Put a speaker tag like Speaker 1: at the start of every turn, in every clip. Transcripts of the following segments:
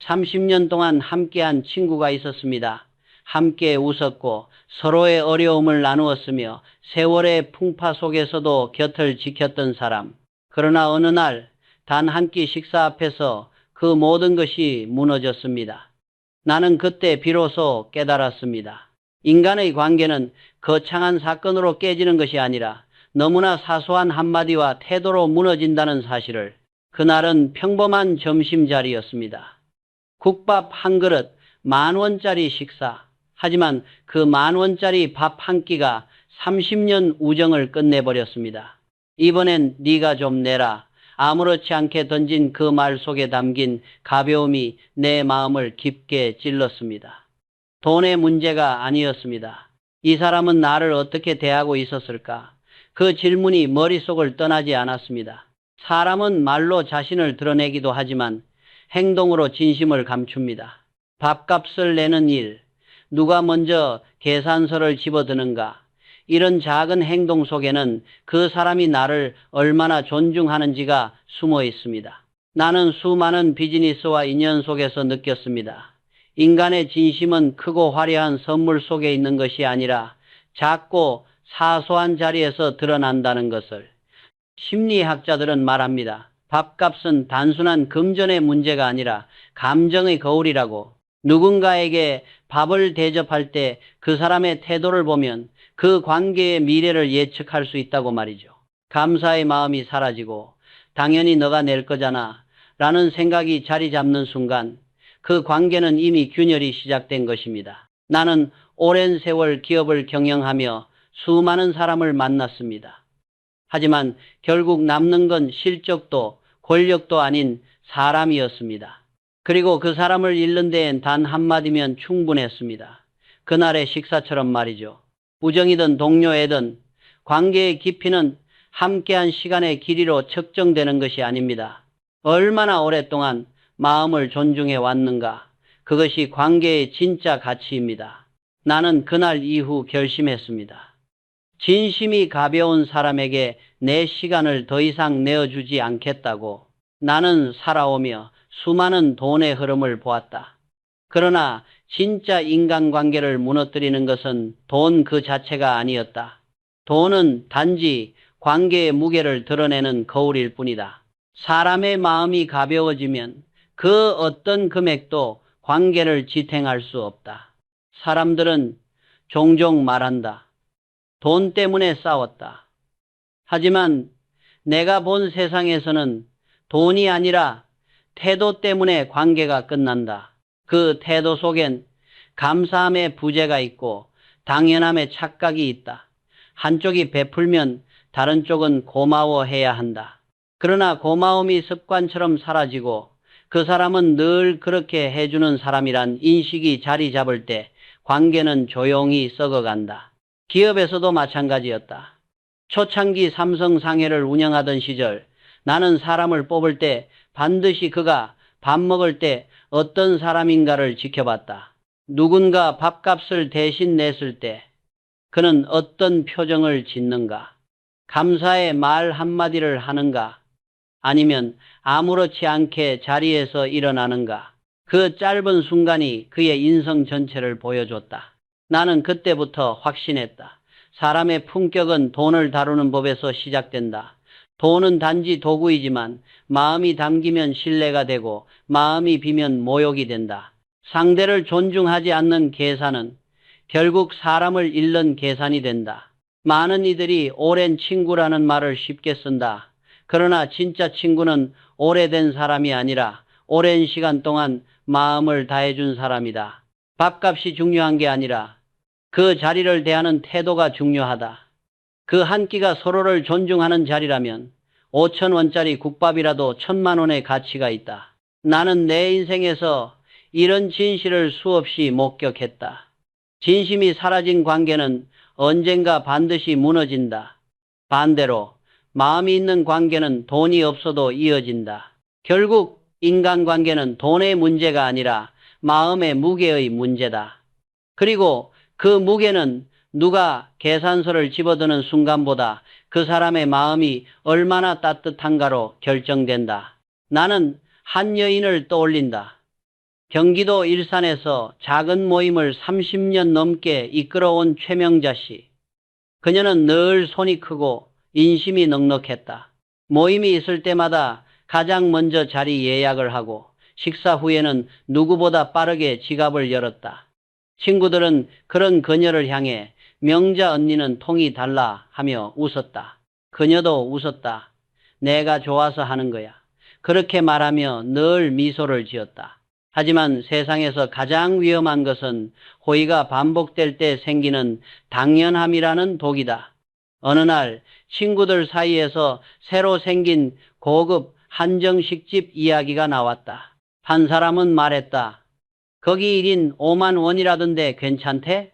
Speaker 1: 30년 동안 함께한 친구가 있었습니다. 함께 웃었고 서로의 어려움을 나누었으며 세월의 풍파 속에서도 곁을 지켰던 사람. 그러나 어느 날 단 한 끼 식사 앞에서 그 모든 것이 무너졌습니다. 나는 그때 비로소 깨달았습니다. 인간의 관계는 거창한 사건으로 깨지는 것이 아니라 너무나 사소한 한마디와 태도로 무너진다는 사실을. 그날은 평범한 점심자리였습니다. 국밥 한 그릇, 10,000원짜리 식사. 하지만 그 10,000원짜리 밥 한 끼가 30년 우정을 끝내버렸습니다. 이번엔 네가 좀 내라. 아무렇지 않게 던진 그 말 속에 담긴 가벼움이 내 마음을 깊게 찔렀습니다. 돈의 문제가 아니었습니다. 이 사람은 나를 어떻게 대하고 있었을까? 그 질문이 머릿속을 떠나지 않았습니다. 사람은 말로 자신을 드러내기도 하지만 행동으로 진심을 감춥니다. 밥값을 내는 일, 누가 먼저 계산서를 집어드는가, 이런 작은 행동 속에는 그 사람이 나를 얼마나 존중하는지가 숨어 있습니다. 나는 수많은 비즈니스와 인연 속에서 느꼈습니다. 인간의 진심은 크고 화려한 선물 속에 있는 것이 아니라 작고 사소한 자리에서 드러난다는 것을. 심리학자들은 말합니다. 밥값은 단순한 금전의 문제가 아니라 감정의 거울이라고. 누군가에게 밥을 대접할 때 그 사람의 태도를 보면 그 관계의 미래를 예측할 수 있다고 말이죠. 감사의 마음이 사라지고 당연히 너가 낼 거잖아 라는 생각이 자리 잡는 순간 그 관계는 이미 균열이 시작된 것입니다. 나는 오랜 세월 기업을 경영하며 수많은 사람을 만났습니다. 하지만 결국 남는 건 실적도 권력도 아닌 사람이었습니다. 그리고 그 사람을 잃는 데엔 단 한마디면 충분했습니다. 그날의 식사처럼 말이죠. 우정이든 동료애든 관계의 깊이는 함께한 시간의 길이로 측정되는 것이 아닙니다. 얼마나 오랫동안 마음을 존중해 왔는가. 그것이 관계의 진짜 가치입니다. 나는 그날 이후 결심했습니다. 진심이 가벼운 사람에게 내 시간을 더 이상 내어주지 않겠다고. 나는 살아오며 수많은 돈의 흐름을 보았다. 그러나 진짜 인간관계를 무너뜨리는 것은 돈 그 자체가 아니었다. 돈은 단지 관계의 무게를 드러내는 거울일 뿐이다. 사람의 마음이 가벼워지면 그 어떤 금액도 관계를 지탱할 수 없다. 사람들은 종종 말한다. 돈 때문에 싸웠다. 하지만 내가 본 세상에서는 돈이 아니라 태도 때문에 관계가 끝난다. 그 태도 속엔 감사함의 부재가 있고 당연함의 착각이 있다. 한쪽이 베풀면 다른 쪽은 고마워해야 한다. 그러나 고마움이 습관처럼 사라지고 그 사람은 늘 그렇게 해주는 사람이란 인식이 자리 잡을 때 관계는 조용히 썩어간다. 기업에서도 마찬가지였다. 초창기 삼성 상해를 운영하던 시절 나는 사람을 뽑을 때 반드시 그가 밥 먹을 때 어떤 사람인가를 지켜봤다. 누군가 밥값을 대신 냈을 때 그는 어떤 표정을 짓는가? 감사의 말 한마디를 하는가? 아니면 아무렇지 않게 자리에서 일어나는가? 그 짧은 순간이 그의 인성 전체를 보여줬다. 나는 그때부터 확신했다. 사람의 품격은 돈을 다루는 법에서 시작된다. 돈은 단지 도구이지만 마음이 담기면 신뢰가 되고 마음이 비면 모욕이 된다. 상대를 존중하지 않는 계산은 결국 사람을 잃는 계산이 된다. 많은 이들이 오랜 친구라는 말을 쉽게 쓴다. 그러나 진짜 친구는 오래된 사람이 아니라 오랜 시간 동안 마음을 다해준 사람이다. 밥값이 중요한 게 아니라 그 자리를 대하는 태도가 중요하다. 그 한 끼가 서로를 존중하는 자리라면 5,000원짜리 국밥이라도 1,000만 원의 가치가 있다. 나는 내 인생에서 이런 진실을 수없이 목격했다. 진심이 사라진 관계는 언젠가 반드시 무너진다. 반대로 마음이 있는 관계는 돈이 없어도 이어진다. 결국 인간관계는 돈의 문제가 아니라 마음의 무게의 문제다. 그리고 그 무게는 누가 계산서를 집어드는 순간보다 그 사람의 마음이 얼마나 따뜻한가로 결정된다. 나는 한 여인을 떠올린다. 경기도 일산에서 작은 모임을 30년 넘게 이끌어온 최명자 씨. 그녀는 늘 손이 크고 인심이 넉넉했다. 모임이 있을 때마다 가장 먼저 자리 예약을 하고 식사 후에는 누구보다 빠르게 지갑을 열었다. 친구들은 그런 그녀를 향해 명자 언니는 통이 달라 하며 웃었다. 그녀도 웃었다. 내가 좋아서 하는 거야. 그렇게 말하며 늘 미소를 지었다. 하지만 세상에서 가장 위험한 것은 호의가 반복될 때 생기는 당연함이라는 독이다. 어느 날 친구들 사이에서 새로 생긴 고급 한정식집 이야기가 나왔다. 한 사람은 말했다. 거기 1인 5만 원이라던데 괜찮대?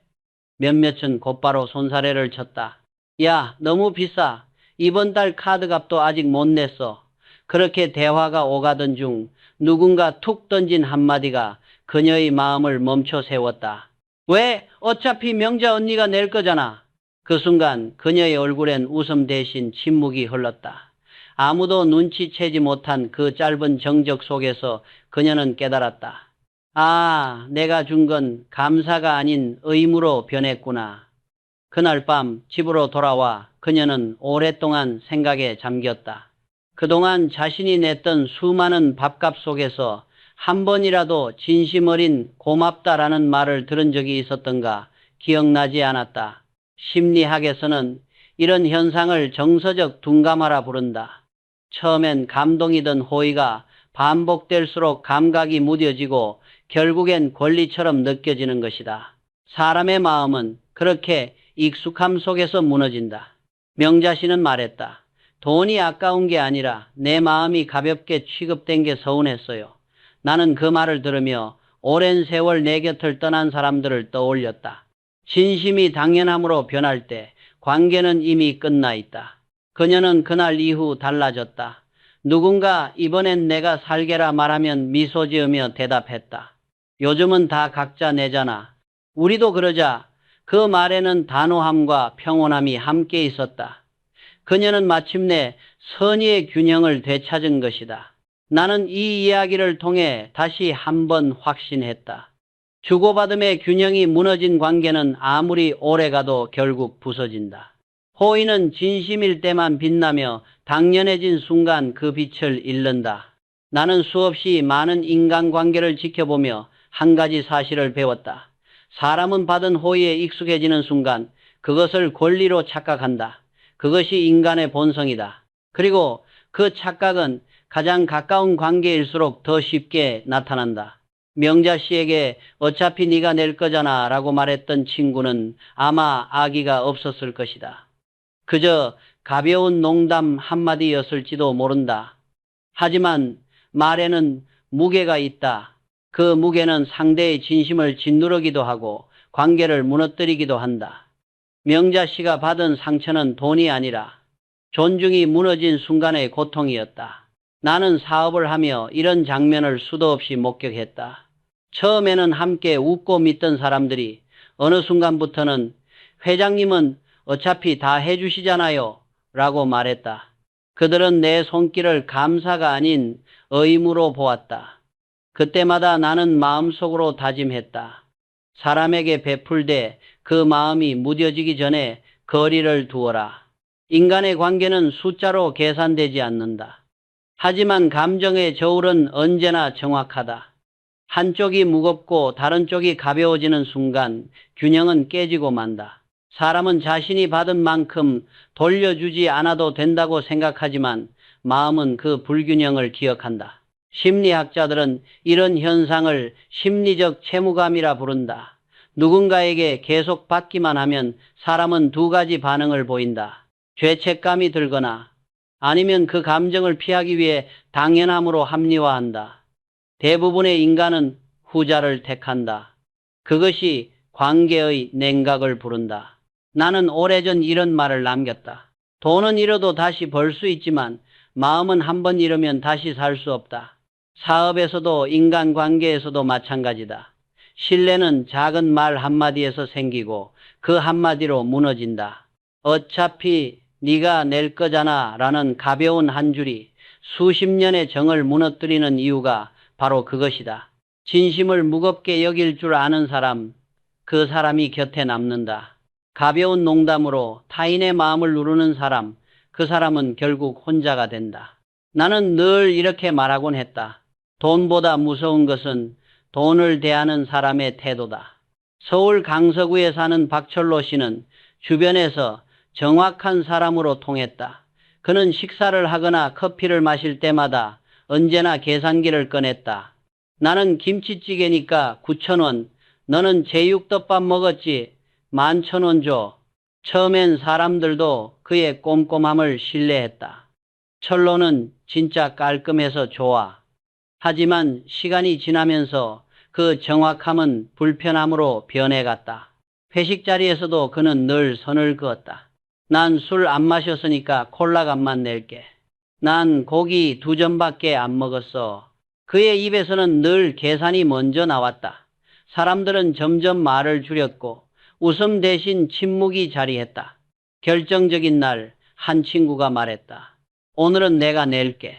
Speaker 1: 몇몇은 곧바로 손사래를 쳤다. 야, 너무 비싸. 이번 달 카드값도 아직 못 냈어. 그렇게 대화가 오가던 중 누군가 툭 던진 한마디가 그녀의 마음을 멈춰 세웠다. 왜? 어차피 명자 언니가 낼 거잖아. 그 순간 그녀의 얼굴엔 웃음 대신 침묵이 흘렀다. 아무도 눈치채지 못한 그 짧은 정적 속에서 그녀는 깨달았다. 아, 내가 준 건 감사가 아닌 의무로 변했구나. 그날 밤 집으로 돌아와 그녀는 오랫동안 생각에 잠겼다. 그동안 자신이 냈던 수많은 밥값 속에서 한 번이라도 진심 어린 고맙다라는 말을 들은 적이 있었던가 기억나지 않았다. 심리학에서는 이런 현상을 정서적 둔감화라 부른다. 처음엔 감동이던 호의가 반복될수록 감각이 무뎌지고 결국엔 권리처럼 느껴지는 것이다. 사람의 마음은 그렇게 익숙함 속에서 무너진다. 명자 씨는 말했다. 돈이 아까운 게 아니라 내 마음이 가볍게 취급된 게 서운했어요. 나는 그 말을 들으며 오랜 세월 내 곁을 떠난 사람들을 떠올렸다. 진심이 당연함으로 변할 때 관계는 이미 끝나 있다. 그녀는 그날 이후 달라졌다. 누군가 이번엔 내가 살게라 말하면 미소 지으며 대답했다. 요즘은 다 각자 내잖아. 우리도 그러자. 그 말에는 단호함과 평온함이 함께 있었다. 그녀는 마침내 선의의 균형을 되찾은 것이다. 나는 이 이야기를 통해 다시 한번 확신했다. 주고받음의 균형이 무너진 관계는 아무리 오래가도 결국 부서진다. 호의는 진심일 때만 빛나며 당연해진 순간 그 빛을 잃는다. 나는 수없이 많은 인간관계를 지켜보며 한 가지 사실을 배웠다. 사람은 받은 호의에 익숙해지는 순간 그것을 권리로 착각한다. 그것이 인간의 본성이다. 그리고 그 착각은 가장 가까운 관계일수록 더 쉽게 나타난다. 명자 씨에게 어차피 네가 낼 거잖아 라고 말했던 친구는 아마 아기가 없었을 것이다. 그저 가벼운 농담 한마디였을지도 모른다. 하지만 말에는 무게가 있다. 그 무게는 상대의 진심을 짓누르기도 하고 관계를 무너뜨리기도 한다. 명자 씨가 받은 상처는 돈이 아니라 존중이 무너진 순간의 고통이었다. 나는 사업을 하며 이런 장면을 수도 없이 목격했다. 처음에는 함께 웃고 믿던 사람들이 어느 순간부터는 회장님은 어차피 다 해주시잖아요 라고 말했다. 그들은 내 손길을 감사가 아닌 의무로 보았다. 그때마다 나는 마음속으로 다짐했다. 사람에게 베풀되 그 마음이 무뎌지기 전에 거리를 두어라. 인간의 관계는 숫자로 계산되지 않는다. 하지만 감정의 저울은 언제나 정확하다. 한쪽이 무겁고 다른 쪽이 가벼워지는 순간 균형은 깨지고 만다. 사람은 자신이 받은 만큼 돌려주지 않아도 된다고 생각하지만 마음은 그 불균형을 기억한다. 심리학자들은 이런 현상을 심리적 채무감이라 부른다. 누군가에게 계속 받기만 하면 사람은 두 가지 반응을 보인다. 죄책감이 들거나 아니면 그 감정을 피하기 위해 당연함으로 합리화한다. 대부분의 인간은 후자를 택한다. 그것이 관계의 냉각을 부른다. 나는 오래전 이런 말을 남겼다. 돈은 잃어도 다시 벌 수 있지만 마음은 한 번 잃으면 다시 살 수 없다. 사업에서도 인간관계에서도 마찬가지다. 신뢰는 작은 말 한마디에서 생기고 그 한마디로 무너진다. 어차피 네가 낼 거잖아 라는 가벼운 한 줄이 수십 년의 정을 무너뜨리는 이유가 바로 그것이다. 진심을 무겁게 여길 줄 아는 사람, 그 사람이 곁에 남는다. 가벼운 농담으로 타인의 마음을 누르는 사람, 그 사람은 결국 혼자가 된다. 나는 늘 이렇게 말하곤 했다. 돈보다 무서운 것은 돈을 대하는 사람의 태도다. 서울 강서구에 사는 박철로 씨는 주변에서 정확한 사람으로 통했다. 그는 식사를 하거나 커피를 마실 때마다 언제나 계산기를 꺼냈다. 나는 김치찌개니까 9,000원, 너는 제육덮밥 먹었지 11,000원 줘. 처음엔 사람들도 그의 꼼꼼함을 신뢰했다. 철로는 진짜 깔끔해서 좋아. 하지만 시간이 지나면서 그 정확함은 불편함으로 변해갔다. 회식 자리에서도 그는 늘 선을 그었다. 난 술 안 마셨으니까 콜라값만 낼게. 난 고기 2점밖에 안 먹었어. 그의 입에서는 늘 계산이 먼저 나왔다. 사람들은 점점 말을 줄였고 웃음 대신 침묵이 자리했다. 결정적인 날 한 친구가 말했다. 오늘은 내가 낼게.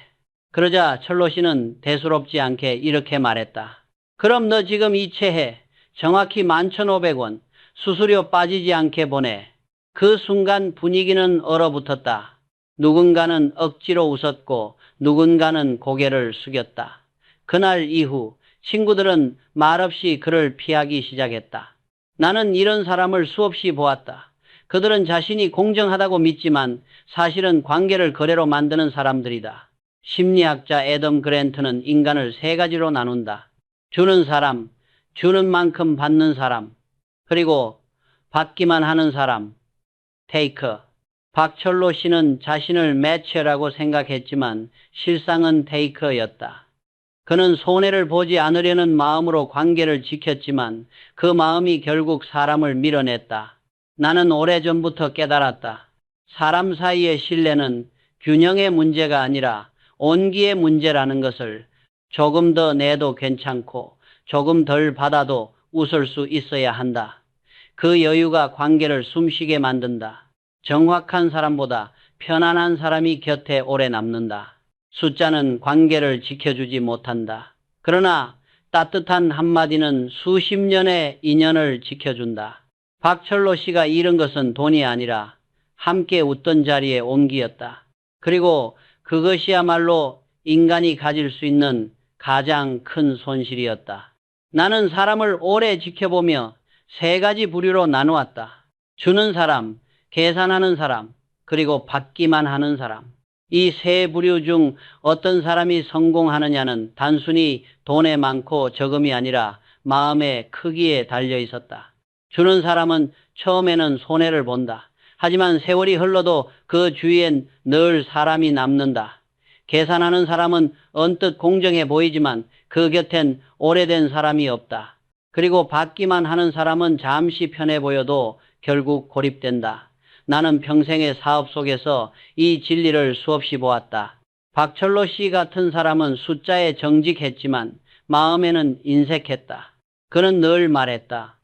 Speaker 1: 그러자 철로 씨는 대수롭지 않게 이렇게 말했다. 그럼 너 지금 이체해. 정확히 11,500원. 수수료 빠지지 않게 보내. 그 순간 분위기는 얼어붙었다. 누군가는 억지로 웃었고 누군가는 고개를 숙였다. 그날 이후 친구들은 말없이 그를 피하기 시작했다. 나는 이런 사람을 수없이 보았다. 그들은 자신이 공정하다고 믿지만 사실은 관계를 거래로 만드는 사람들이다. 심리학자 애덤 그랜트는 인간을 3가지로 나눈다. 주는 사람, 주는 만큼 받는 사람, 그리고 받기만 하는 사람, 테이커. 박철로 씨는 자신을 매체라고 생각했지만 실상은 테이커였다. 그는 손해를 보지 않으려는 마음으로 관계를 지켰지만 그 마음이 결국 사람을 밀어냈다. 나는 오래전부터 깨달았다. 사람 사이의 신뢰는 균형의 문제가 아니라 온기의 문제라는 것을. 조금 더 내도 괜찮고 조금 덜 받아도 웃을 수 있어야 한다. 그 여유가 관계를 숨쉬게 만든다. 정확한 사람보다 편안한 사람이 곁에 오래 남는다. 숫자는 관계를 지켜주지 못한다. 그러나 따뜻한 한마디는 수십 년의 인연을 지켜준다. 박철로 씨가 잃은 것은 돈이 아니라 함께 웃던 자리에 온기였다. 그리고 그것이야말로 인간이 가질 수 있는 가장 큰 손실이었다. 나는 사람을 오래 지켜보며 3가지 부류로 나누었다. 주는 사람, 계산하는 사람, 그리고 받기만 하는 사람. 이 3부류 중 어떤 사람이 성공하느냐는 단순히 돈에 많고 적음이 아니라 마음의 크기에 달려 있었다. 주는 사람은 처음에는 손해를 본다. 하지만 세월이 흘러도 그 주위엔 늘 사람이 남는다. 계산하는 사람은 언뜻 공정해 보이지만 그 곁엔 오래된 사람이 없다. 그리고 받기만 하는 사람은 잠시 편해 보여도 결국 고립된다. 나는 평생의 사업 속에서 이 진리를 수없이 보았다. 박철로 씨 같은 사람은 숫자에 정직했지만 마음에는 인색했다. 그는 늘 말했다.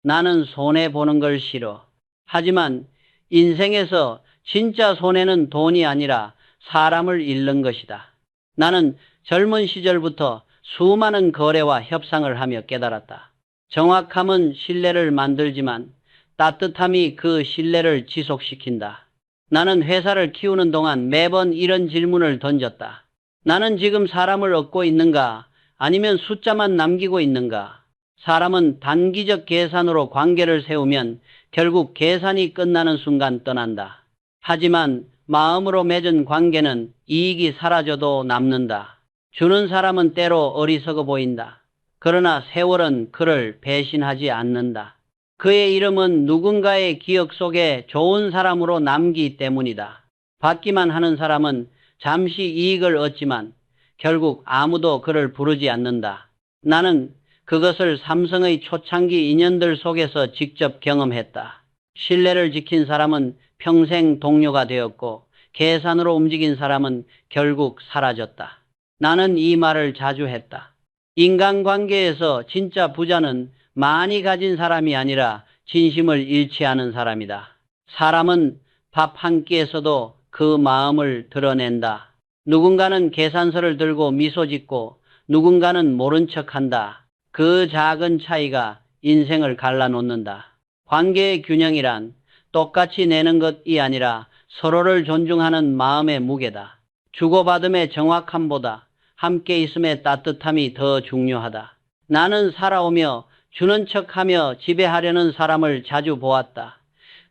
Speaker 1: 나는 손해보는 걸 싫어. 하지만 인생에서 진짜 손해는 돈이 아니라 사람을 잃는 것이다. 나는 젊은 시절부터 수많은 거래와 협상을 하며 깨달았다. 정확함은 신뢰를 만들지만 따뜻함이 그 신뢰를 지속시킨다. 나는 회사를 키우는 동안 매번 이런 질문을 던졌다. 나는 지금 사람을 얻고 있는가? 아니면 숫자만 남기고 있는가? 사람은 단기적 계산으로 관계를 세우면 결국 계산이 끝나는 순간 떠난다. 하지만 마음으로 맺은 관계는 이익이 사라져도 남는다. 주는 사람은 때로 어리석어 보인다. 그러나 세월은 그를 배신하지 않는다. 그의 이름은 누군가의 기억 속에 좋은 사람으로 남기 때문이다. 받기만 하는 사람은 잠시 이익을 얻지만 결국 아무도 그를 부르지 않는다. 나는 그것을 삼성의 초창기 인연들 속에서 직접 경험했다. 신뢰를 지킨 사람은 평생 동료가 되었고 계산으로 움직인 사람은 결국 사라졌다. 나는 이 말을 자주 했다. 인간관계에서 진짜 부자는 많이 가진 사람이 아니라 진심을 잃지 않은 사람이다. 사람은 밥 한 끼에서도 그 마음을 드러낸다. 누군가는 계산서를 들고 미소 짓고 누군가는 모른 척한다. 그 작은 차이가 인생을 갈라놓는다. 관계의 균형이란 똑같이 내는 것이 아니라 서로를 존중하는 마음의 무게다. 주고받음의 정확함보다 함께 있음의 따뜻함이 더 중요하다. 나는 살아오며 주는 척하며 지배하려는 사람을 자주 보았다.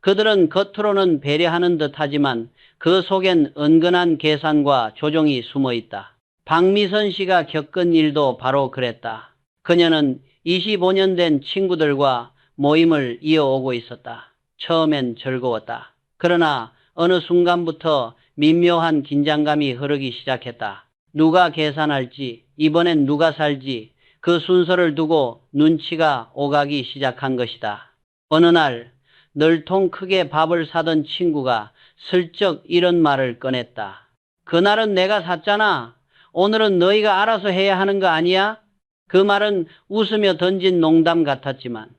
Speaker 1: 그들은 겉으로는 배려하는 듯하지만 그 속엔 은근한 계산과 조종이 숨어 있다. 박미선 씨가 겪은 일도 바로 그랬다. 그녀는 25년 된 친구들과 모임을 이어오고 있었다. 처음엔 즐거웠다. 그러나 어느 순간부터 미묘한 긴장감이 흐르기 시작했다. 누가 계산할지, 이번엔 누가 살지, 그 순서를 두고 눈치가 오가기 시작한 것이다. 어느 날 늘통 크게 밥을 사던 친구가 슬쩍 이런 말을 꺼냈다. 그날은 내가 샀잖아. 오늘은 너희가 알아서 해야 하는 거 아니야? 그 말은 웃으며 던진 농담 같았지만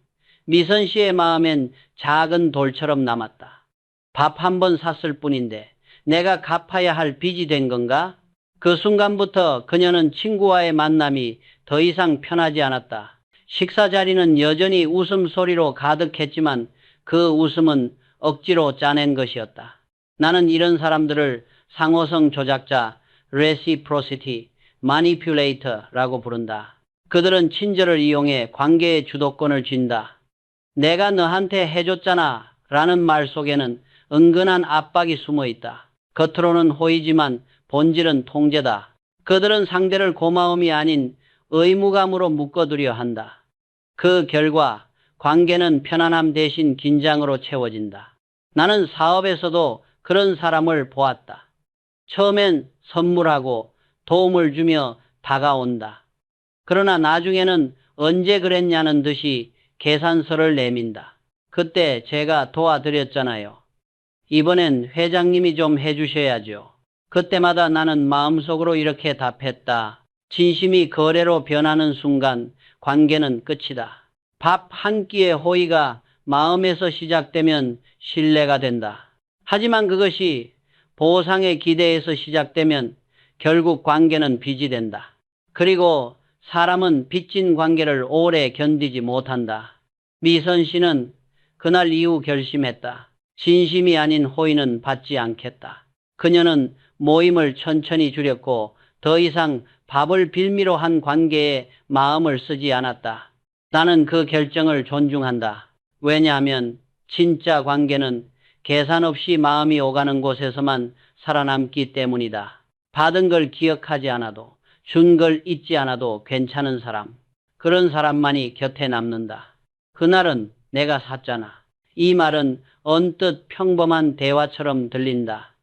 Speaker 1: 미선 씨의 마음엔 작은 돌처럼 남았다. 밥 한 번 샀을 뿐인데 내가 갚아야 할 빚이 된 건가? 그 순간부터 그녀는 친구와의 만남이 더 이상 편하지 않았다. 식사 자리는 여전히 웃음소리로 가득했지만 그 웃음은 억지로 짜낸 것이었다. 나는 이런 사람들을 상호성 조작자, reciprocity, manipulator라고 부른다. 그들은 친절을 이용해 관계의 주도권을 쥔다. 내가 너한테 해줬잖아 라는 말 속에는 은근한 압박이 숨어 있다. 겉으로는 호의지만 본질은 통제다. 그들은 상대를 고마움이 아닌 의무감으로 묶어두려 한다. 그 결과 관계는 편안함 대신 긴장으로 채워진다. 나는 사업에서도 그런 사람을 보았다. 처음엔 선물하고 도움을 주며 다가온다. 그러나 나중에는 언제 그랬냐는 듯이 계산서를 내민다. 그때 제가 도와드렸잖아요. 이번엔 회장님이 좀 해주셔야죠. 그때마다 나는 마음속으로 이렇게 답했다. 진심이 거래로 변하는 순간 관계는 끝이다. 밥 한 끼의 호의가 마음에서 시작되면 신뢰가 된다. 하지만 그것이 보상의 기대에서 시작되면 결국 관계는 빚이 된다. 그리고 사람은 빚진 관계를 오래 견디지 못한다. 미선 씨는 그날 이후 결심했다. 진심이 아닌 호의는 받지 않겠다. 그녀는 모임을 천천히 줄였고 더 이상 밥을 빌미로 한 관계에 마음을 쓰지 않았다. 나는 그 결정을 존중한다. 왜냐하면 진짜 관계는 계산 없이 마음이 오가는 곳에서만 살아남기 때문이다. 받은 걸 기억하지 않아도, 준 걸 잊지 않아도 괜찮은 사람, 그런 사람만이 곁에 남는다. 그날은 내가 샀잖아. 이 말은 언뜻 평범한 대화처럼 들린다.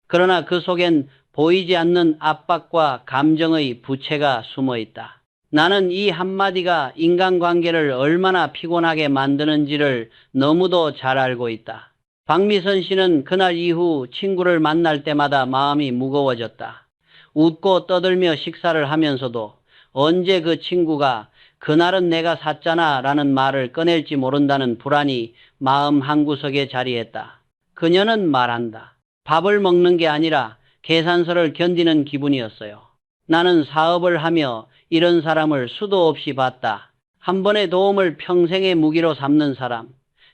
Speaker 1: 그러나 그 속엔 보이지 않는 압박과 감정의 부채가 숨어 있다. 나는 이 한마디가 인간관계를 얼마나 피곤하게 만드는지를 너무도 잘 알고 있다. 박미선 씨는 그날 이후 친구를 만날 때마다 마음이 무거워졌다. 웃고 떠들며 식사를 하면서도 언제 그 친구가 그날은 내가 샀잖아 라는 말을 꺼낼지 모른다는 불안이 마음 한구석에 자리했다. 그녀는 말한다. 밥을 먹는 게 아니라 계산서를 견디는 기분이었어요. 나는 사업을 하며 이런 사람을 수도 없이 봤다. 한 번의 도움을 평생의 무기로 삼는 사람,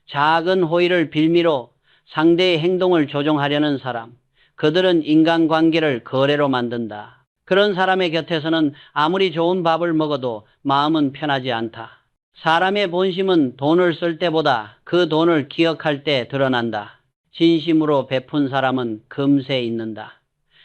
Speaker 1: 작은 호의를 빌미로 상대의 행동을 조종하려는 사람, 그들은 인간관계를 거래로 만든다. 그런 사람의 곁에서는 아무리 좋은 밥을 먹어도 마음은 편하지 않다. 사람의 본심은 돈을 쓸 때보다 그 돈을 기억할 때 드러난다. 진심으로 베푼 사람은 금세 잊는다.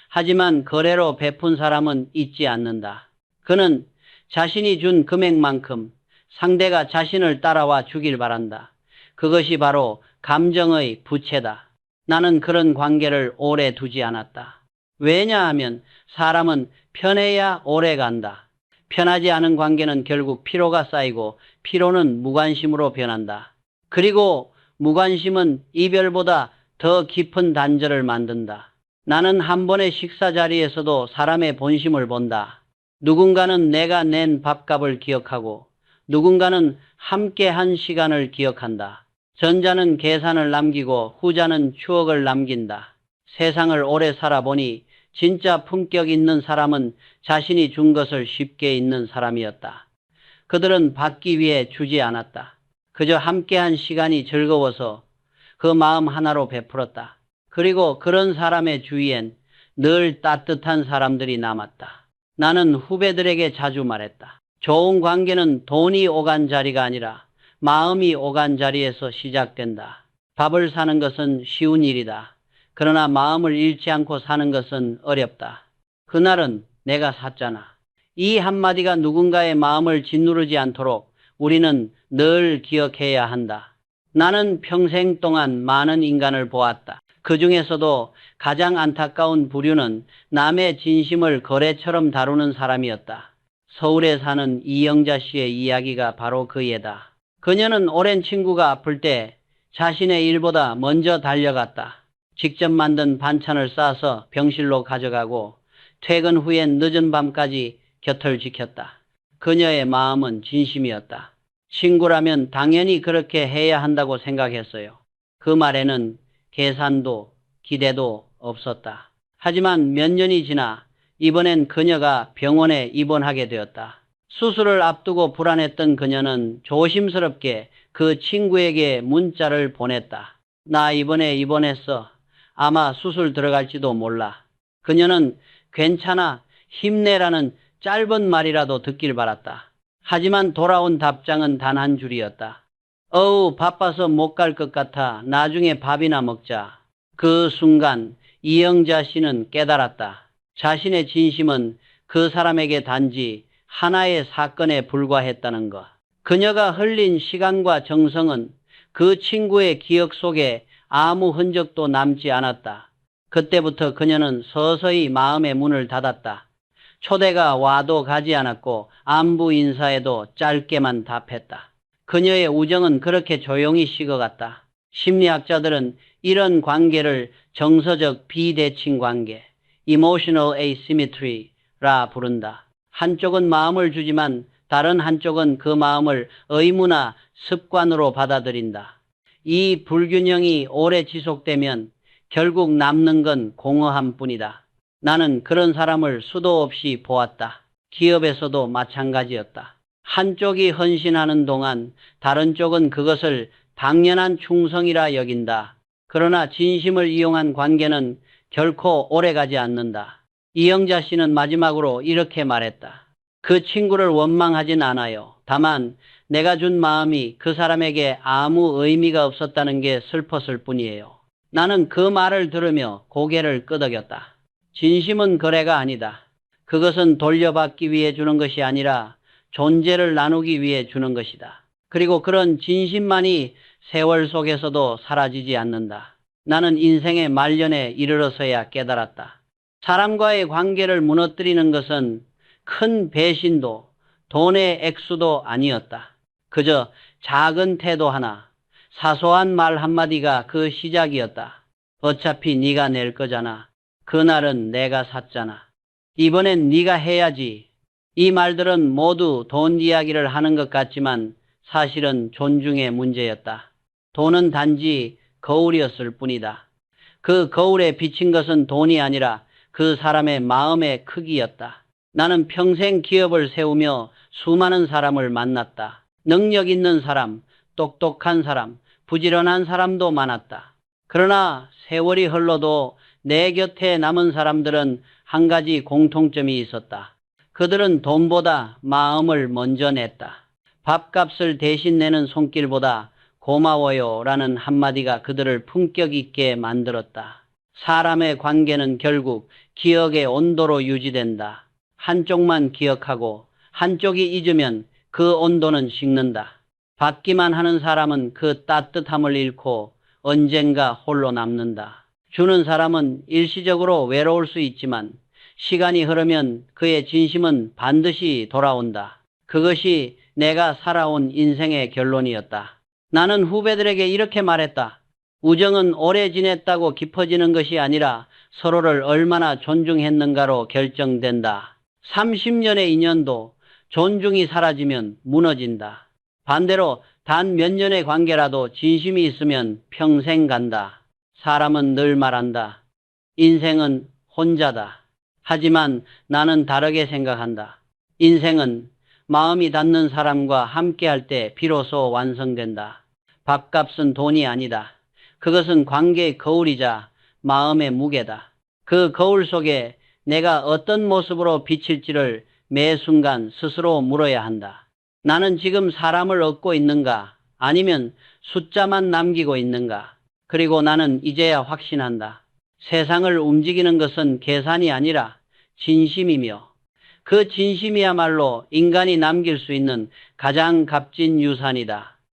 Speaker 1: 하지만 거래로 베푼 사람은 잊지 않는다. 그는 자신이 준 금액만큼 상대가 자신을 따라와 주길 바란다. 그것이 바로 감정의 부채다. 나는 그런 관계를 오래 두지 않았다. 왜냐하면 사람은 편해야 오래 간다. 편하지 않은 관계는 결국 피로가 쌓이고 피로는 무관심으로 변한다. 그리고 무관심은 이별보다 더 깊은 단절을 만든다. 나는 한 번의 식사 자리에서도 사람의 본심을 본다. 누군가는 내가 낸 밥값을 기억하고 누군가는 함께 한 시간을 기억한다. 전자는 계산을 남기고 후자는 추억을 남긴다. 세상을 오래 살아보니 진짜 품격 있는 사람은 자신이 준 것을 쉽게 잊는 사람이었다. 그들은 받기 위해 주지 않았다. 그저 함께한 시간이 즐거워서 그 마음 하나로 베풀었다. 그리고 그런 사람의 주위엔 늘 따뜻한 사람들이 남았다. 나는 후배들에게 자주 말했다. 좋은 관계는 돈이 오간 자리가 아니라 마음이 오간 자리에서 시작된다. 밥을 사는 것은 쉬운 일이다. 그러나 마음을 잃지 않고 사는 것은 어렵다. 그날은 내가 샀잖아. 이 한마디가 누군가의 마음을 짓누르지 않도록 우리는 늘 기억해야 한다. 나는 평생 동안 많은 인간을 보았다. 그 중에서도 가장 안타까운 부류는 남의 진심을 거래처럼 다루는 사람이었다. 서울에 사는 이영자 씨의 이야기가 바로 그 예다. 그녀는 오랜 친구가 아플 때 자신의 일보다 먼저 달려갔다. 직접 만든 반찬을 싸서 병실로 가져가고 퇴근 후엔 늦은 밤까지 곁을 지켰다. 그녀의 마음은 진심이었다. 친구라면 당연히 그렇게 해야 한다고 생각했어요. 그 말에는 계산도 기대도 없었다. 하지만 몇 년이 지나 이번엔 그녀가 병원에 입원하게 되었다. 수술을 앞두고 불안했던 그녀는 조심스럽게 그 친구에게 문자를 보냈다. 나 이번에 입원했어. 아마 수술 들어갈지도 몰라. 그녀는 괜찮아, 힘내라는 짧은 말이라도 듣길 바랐다. 하지만 돌아온 답장은 단 한 줄이었다. 어우, 바빠서 못 갈 것 같아. 나중에 밥이나 먹자. 그 순간 이영자 씨는 깨달았다. 자신의 진심은 그 사람에게 단지 하나의 사건에 불과했다는 것. 그녀가 흘린 시간과 정성은 그 친구의 기억 속에 아무 흔적도 남지 않았다. 그때부터 그녀는 서서히 마음의 문을 닫았다. 초대가 와도 가지 않았고 안부 인사에도 짧게만 답했다. 그녀의 우정은 그렇게 조용히 식어갔다. 심리학자들은 이런 관계를 정서적 비대칭 관계, emotional asymmetry라 부른다. 한쪽은 마음을 주지만 다른 한쪽은 그 마음을 의무나 습관으로 받아들인다. 이 불균형이 오래 지속되면 결국 남는 건 공허함뿐이다. 나는 그런 사람을 수도 없이 보았다. 기업에서도 마찬가지였다. 한쪽이 헌신하는 동안 다른 쪽은 그것을 당연한 충성이라 여긴다. 그러나 진심을 이용한 관계는 결코 오래가지 않는다. 이영자 씨는 마지막으로 이렇게 말했다. 그 친구를 원망하진 않아요. 다만 내가 준 마음이 그 사람에게 아무 의미가 없었다는 게 슬펐을 뿐이에요. 나는 그 말을 들으며 고개를 끄덕였다. 진심은 거래가 아니다. 그것은 돌려받기 위해 주는 것이 아니라 존재를 나누기 위해 주는 것이다. 그리고 그런 진심만이 세월 속에서도 사라지지 않는다. 나는 인생의 말년에 이르러서야 깨달았다. 사람과의 관계를 무너뜨리는 것은 큰 배신도 돈의 액수도 아니었다. 그저 작은 태도 하나, 사소한 말 한마디가 그 시작이었다. 어차피 네가 낼 거잖아. 그날은 내가 샀잖아. 이번엔 네가 해야지. 이 말들은 모두 돈 이야기를 하는 것 같지만 사실은 존중의 문제였다. 돈은 단지 거울이었을 뿐이다. 그 거울에 비친 것은 돈이 아니라 그 사람의 마음의 크기였다. 나는 평생 기업을 세우며 수많은 사람을 만났다. 능력 있는 사람, 똑똑한 사람, 부지런한 사람도 많았다. 그러나 세월이 흘러도 내 곁에 남은 사람들은 한 가지 공통점이 있었다. 그들은 돈보다 마음을 먼저 냈다. 밥값을 대신 내는 손길보다 고마워요 라는 한마디가 그들을 품격 있게 만들었다. 사람의 관계는 결국 기억의 온도로 유지된다. 한쪽만 기억하고 한쪽이 잊으면 그 온도는 식는다. 받기만 하는 사람은 그 따뜻함을 잃고 언젠가 홀로 남는다. 주는 사람은 일시적으로 외로울 수 있지만 시간이 흐르면 그의 진심은 반드시 돌아온다. 그것이 내가 살아온 인생의 결론이었다. 나는 후배들에게 이렇게 말했다. 우정은 오래 지냈다고 깊어지는 것이 아니라 서로를 얼마나 존중했는가로 결정된다. 30년의 인연도 존중이 사라지면 무너진다. 반대로 단 몇 년의 관계라도 진심이 있으면 평생 간다. 사람은 늘 말한다. 인생은 혼자다. 하지만 나는 다르게 생각한다. 인생은 마음이 닿는 사람과 함께할 때 비로소 완성된다. 밥값은 돈이 아니다. 그것은 관계의 거울이자 마음의 무게다. 그 거울 속에 내가 어떤 모습으로 비칠지를 매 순간 스스로 물어야 한다. 나는 지금 사람을 얻고 있는가? 아니면 숫자만 남기고 있는가? 그리고 나는 이제야 확신한다. 세상을 움직이는 것은 계산이 아니라 진심이며 그 진심이야말로 인간이 남길 수 있는 가장 값진 유산이다.